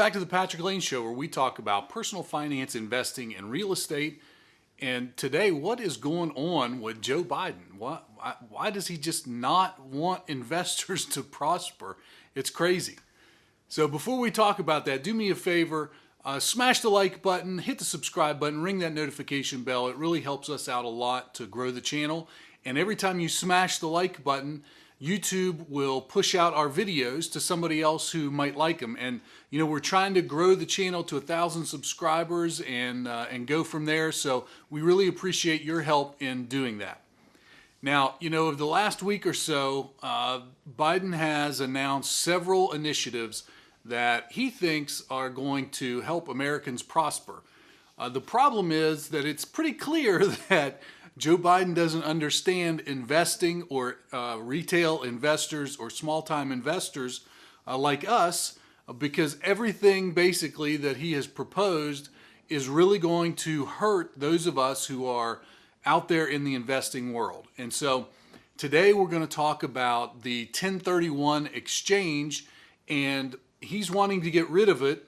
back to the Patrick Lane Show, where we talk about personal finance, investing, and real estate. And today, what is going on with Joe Biden? Why does he just not want investors to prosper? It's crazy. So before we talk about that, do me a favor, smash the like button, hit the subscribe button, ring that notification bell. It really helps us out a lot to grow the channel. And every time you smash the like button, YouTube will push out our videos to somebody else who might like them. And you know, we're trying to grow the channel to 1,000 subscribers and go from there. So we really appreciate your help in doing that. Now, you know, over the last week or so, Biden has announced several initiatives that he thinks are going to help Americans prosper. The problem is that it's pretty clear that Joe Biden doesn't understand investing or retail investors or small-time investors like us, because everything basically that he has proposed is really going to hurt those of us who are out there in the investing world. And so today we're going to talk about the 1031 exchange, and he's wanting to get rid of it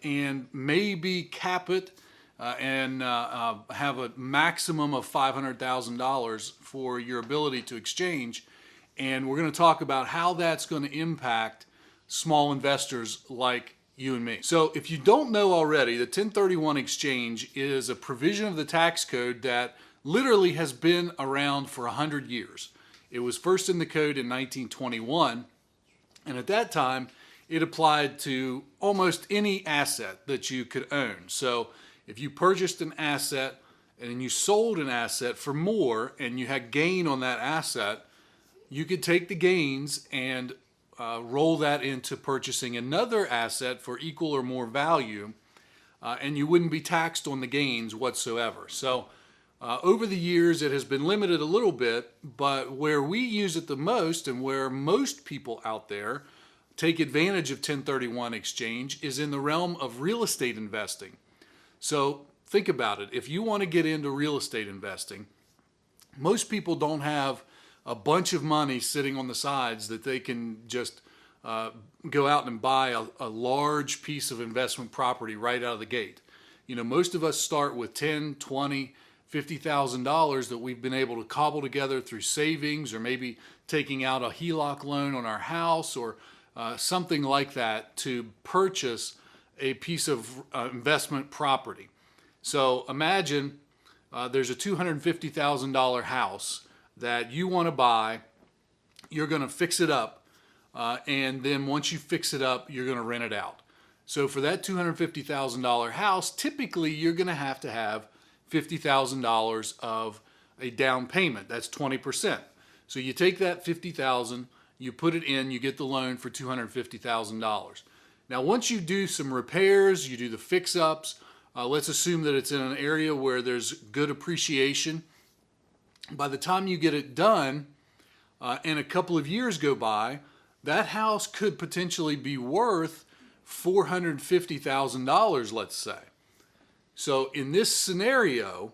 and maybe cap it and have a maximum of $500,000 for your ability to exchange. And we're going to talk about how that's going to impact small investors like you and me. So if you don't know already, the 1031 exchange is a provision of the tax code that literally has been around for 100 years. It was first in the code in 1921, and at that time it applied to almost any asset that you could own. So if you purchased an asset and you sold an asset for more and you had gain on that asset, you could take the gains and roll that into purchasing another asset for equal or more value, and you wouldn't be taxed on the gains whatsoever. So over the years it has been limited a little bit, but where we use it the most and where most people out there take advantage of 1031 exchange is in the realm of real estate investing. So think about it. If you want to get into real estate investing, most people don't have a bunch of money sitting on the sides that they can just go out and buy a large piece of investment property right out of the gate. You know, most of us start with $10, $20, $50,000 that we've been able to cobble together through savings, or maybe taking out a HELOC loan on our house, or something like that to purchase a piece of investment property. So imagine there's a $250,000 house that you want to buy. You're going to fix it up, and then once you fix it up, you're going to rent it out. So for that $250,000 house, typically you're going to have $50,000 of a down payment. That's 20%. So you take that $50,000, you put it in, you get the loan for $250,000. Now, once you do some repairs, you do the fix-ups, let's assume that it's in an area where there's good appreciation. By the time you get it done and a couple of years go by, that house could potentially be worth $450,000, let's say. So in this scenario,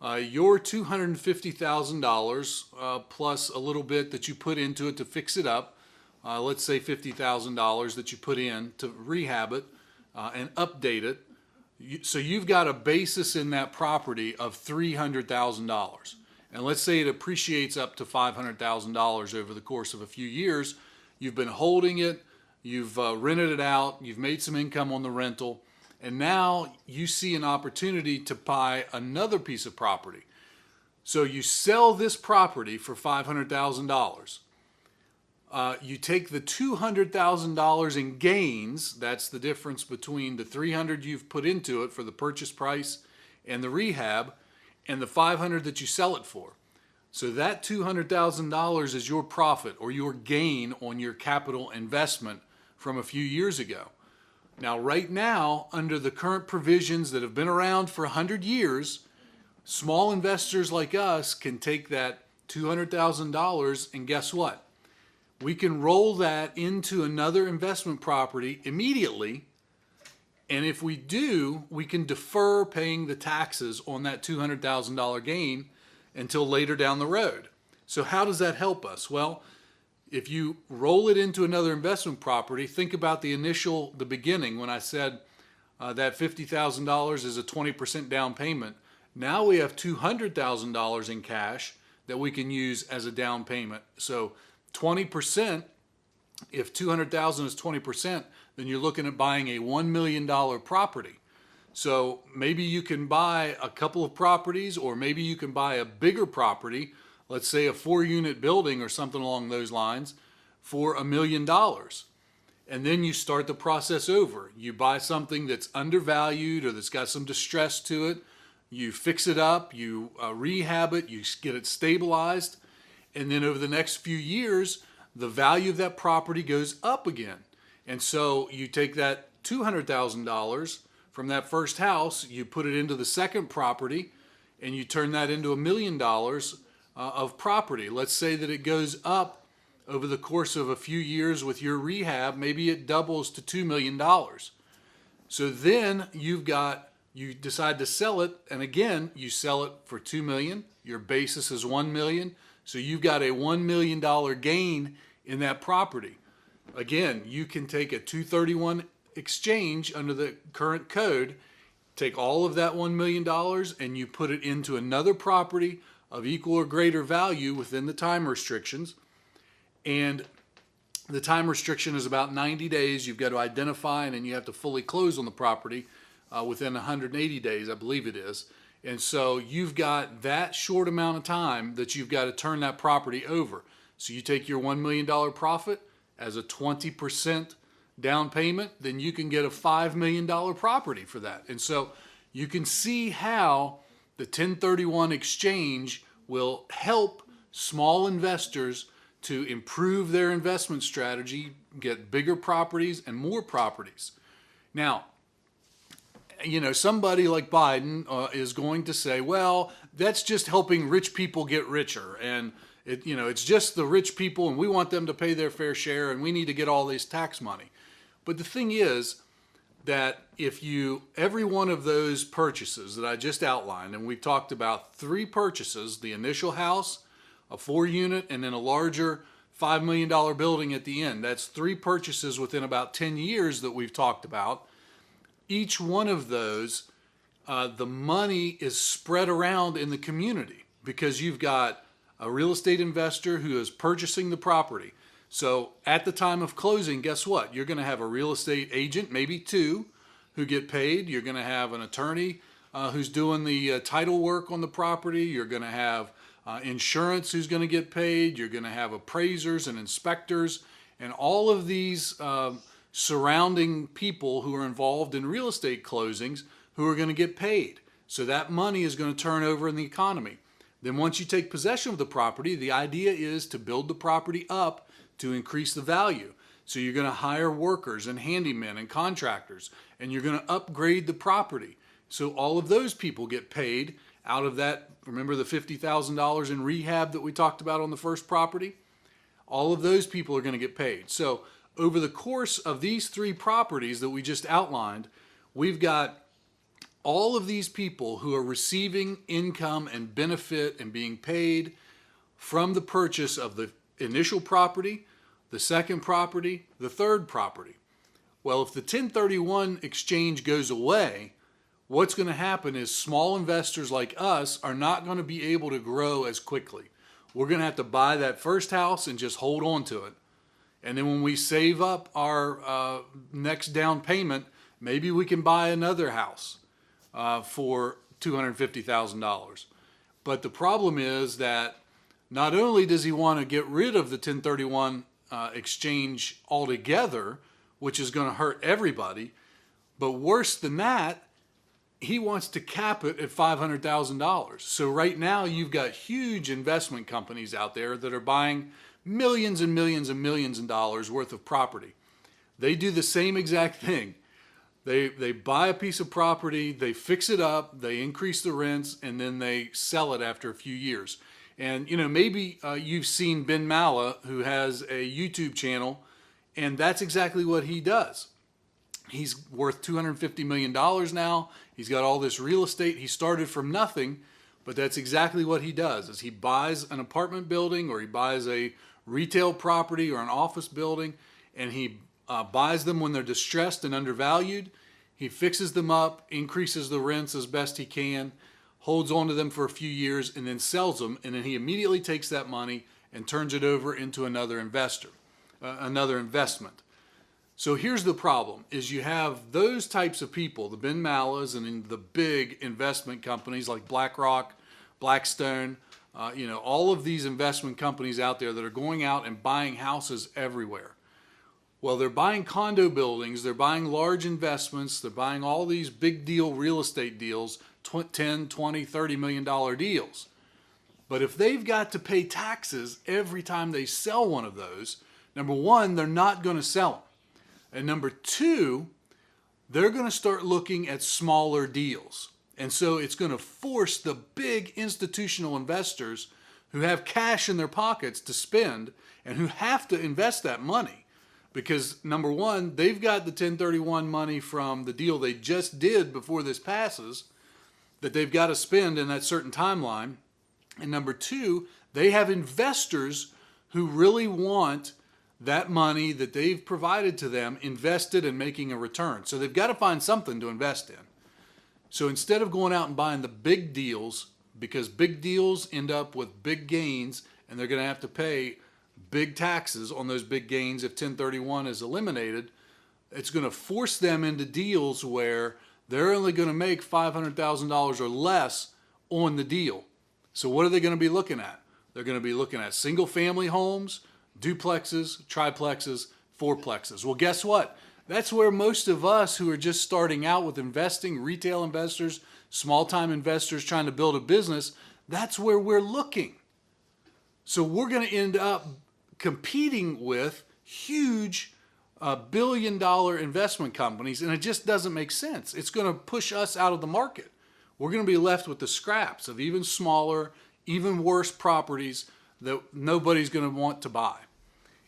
your $250,000 plus a little bit that you put into it to fix it up, let's say $50,000 that you put in to rehab it and update it. So you've got a basis in that property of $300,000. And let's say it appreciates up to $500,000 over the course of a few years. You've been holding it, you've rented it out, you've made some income on the rental, and now you see an opportunity to buy another piece of property. So you sell this property for $500,000. You take the $200,000 in gains, that's the difference between the $300,000 you've put into it for the purchase price and the rehab, and the $500,000 that you sell it for. So that $200,000 is your profit or your gain on your capital investment from a few years ago. Now, right now, under the current provisions that have been around for 100 years, small investors like us can take that $200,000 and guess what? We can roll that into another investment property immediately, and if we do, we can defer paying the taxes on that $200,000 gain until later down the road. So how does that help us? Well, If you roll it into another investment property, think about the beginning when I said that $50,000 is a 20% down payment. Now we have $200,000 in cash that we can use as a down payment. So 20%, if 200,000 is 20%, then you're looking at buying a $1 million property. So maybe you can buy a couple of properties, or maybe you can buy a bigger property, let's say a 4-unit building or something along those lines, for $1 million. And then you start the process over. You buy something that's undervalued or that's got some distress to it. You fix it up, you rehab it, you get it stabilized. And then over the next few years, the value of that property goes up again. And so you take that $200,000 from that first house, you put it into the second property, and you turn that into $1 million of property. Let's say that it goes up over the course of a few years with your rehab, maybe it doubles to $2 million. So then you decide to sell it, and again, you sell it for $2 million. Your basis is $1 million. So you've got a $1 million gain in that property. Again, you can take a 231 exchange under the current code, take all of that $1 million and you put it into another property of equal or greater value within the time restrictions. And the time restriction is about 90 days. You've got to identify and then you have to fully close on the property within 180 days, I believe it is. And so you've got that short amount of time that you've got to turn that property over. So you take your $1 million profit as a 20% down payment, then you can get a $5 million property for that. And so you can see how the 1031 exchange will help small investors to improve their investment strategy, get bigger properties and more properties. Now, somebody like Biden is going to say, well, that's just helping rich people get richer. And it's just the rich people and we want them to pay their fair share and we need to get all this tax money. But the thing is that every one of those purchases that I just outlined, and we've talked about 3 purchases, the initial house, a 4-unit, and then a larger $5 million building at the end. That's 3 purchases within about 10 years that we've talked about. Each one of those, the money is spread around in the community because you've got a real estate investor who is purchasing the property. So at the time of closing, guess what? You're going to have a real estate agent, maybe 2, who get paid. You're going to have an attorney who's doing the title work on the property. You're going to have insurance who's going to get paid. You're going to have appraisers and inspectors and all of these surrounding people who are involved in real estate closings who are going to get paid. So that money is going to turn over in the economy. Then once you take possession of the property, the idea is to build the property up to increase the value. So you're going to hire workers and handymen and contractors, and you're going to upgrade the property. So all of those people get paid out of that. Remember the $50,000 in rehab that we talked about on the first property? All of those people are going to get paid. So over the course of these 3 properties that we just outlined, we've got all of these people who are receiving income and benefit and being paid from the purchase of the initial property, the second property, the third property. Well, if the 1031 exchange goes away, what's going to happen is small investors like us are not going to be able to grow as quickly. We're going to have to buy that first house and just hold on to it. And then when we save up our next down payment, maybe we can buy another house for $250,000. But the problem is that not only does he want to get rid of the 1031 exchange altogether, which is going to hurt everybody, but worse than that, he wants to cap it at $500,000. So right now you've got huge investment companies out there that are buying millions and millions and millions of dollars worth of property. They do the same exact thing. They buy a piece of property, they fix it up, they increase the rents, and then they sell it after a few years. And maybe you've seen Ben Mallah, who has a YouTube channel, and that's exactly what he does. He's worth $250 million now. He's got all this real estate. He started from nothing, but that's exactly what he does, is he buys an apartment building or he buys a retail property or an office building, and he buys them when they're distressed and undervalued. He fixes them up, increases the rents as best he can, holds on to them for a few years, and then sells them. And then he immediately takes that money and turns it over into another another investment. So here's the problem, is you have those types of people, the Ben Mallas and the big investment companies like BlackRock, Blackstone, all of these investment companies out there that are going out and buying houses everywhere. Well, they're buying condo buildings, they're buying large investments, they're buying all these big deal real estate deals, $10, $20, $30 million deals. But if they've got to pay taxes every time they sell one of those, number one, they're not going to sell them. And number two, they're going to start looking at smaller deals. And so it's going to force the big institutional investors who have cash in their pockets to spend and who have to invest that money. Because number one, they've got the 1031 money from the deal they just did before this passes that they've got to spend in that certain timeline. And number two, they have investors who really want that money that they've provided to them invested and making a return. So they've got to find something to invest in. So instead of going out and buying the big deals, because big deals end up with big gains and they're going to have to pay big taxes on those big gains if 1031 is eliminated, it's going to force them into deals where they're only going to make $500,000 or less on the deal. So what are they going to be looking at? They're going to be looking at single family homes, duplexes, triplexes, fourplexes. Well, guess what? That's where most of us who are just starting out with investing, retail investors, small-time investors trying to build a business, that's where we're looking. So we're going to end up competing with huge billion-dollar investment companies, and it just doesn't make sense. It's going to push us out of the market. We're going to be left with the scraps of even smaller, even worse properties that nobody's going to want to buy.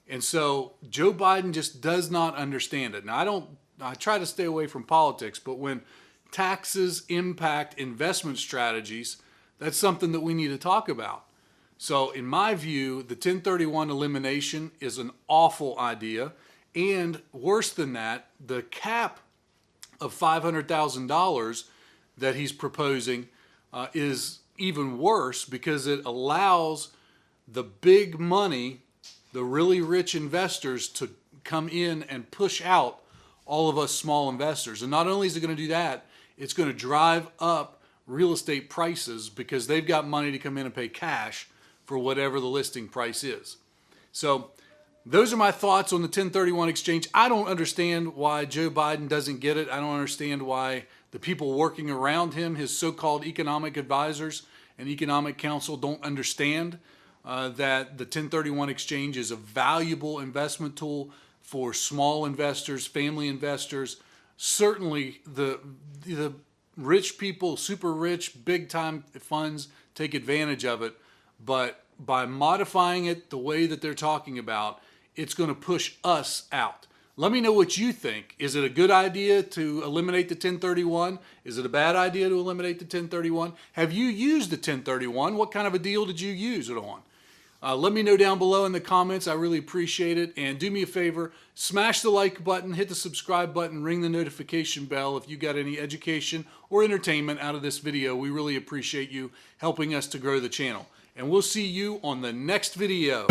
And so Joe Biden just does not understand it. Now, I try to stay away from politics, but when taxes impact investment strategies, that's something that we need to talk about. So in my view, the 1031 elimination is an awful idea. And worse than that, the cap of $500,000 that he's proposing is even worse because it allows the big money, the really rich investors, to come in and push out all of us small investors. And not only is it going to do that, it's going to drive up real estate prices because they've got money to come in and pay cash for whatever the listing price is. So those are my thoughts on the 1031 exchange. I don't understand why Joe Biden doesn't get it. I don't understand why the people working around him, his so-called economic advisors and economic counsel, don't understand that the 1031 exchange is a valuable investment tool for small investors, family investors. Certainly the rich people, super rich, big time funds take advantage of it. But by modifying it the way that they're talking about, it's going to push us out. Let me know what you think. Is it a good idea to eliminate the 1031? Is it a bad idea to eliminate the 1031? Have you used the 1031? What kind of a deal did you use it on? Let me know down below in the comments. I really appreciate it. And do me a favor, smash the like button, hit the subscribe button, ring the notification bell if you got any education or entertainment out of this video. We really appreciate you helping us to grow the channel. And we'll see you on the next video.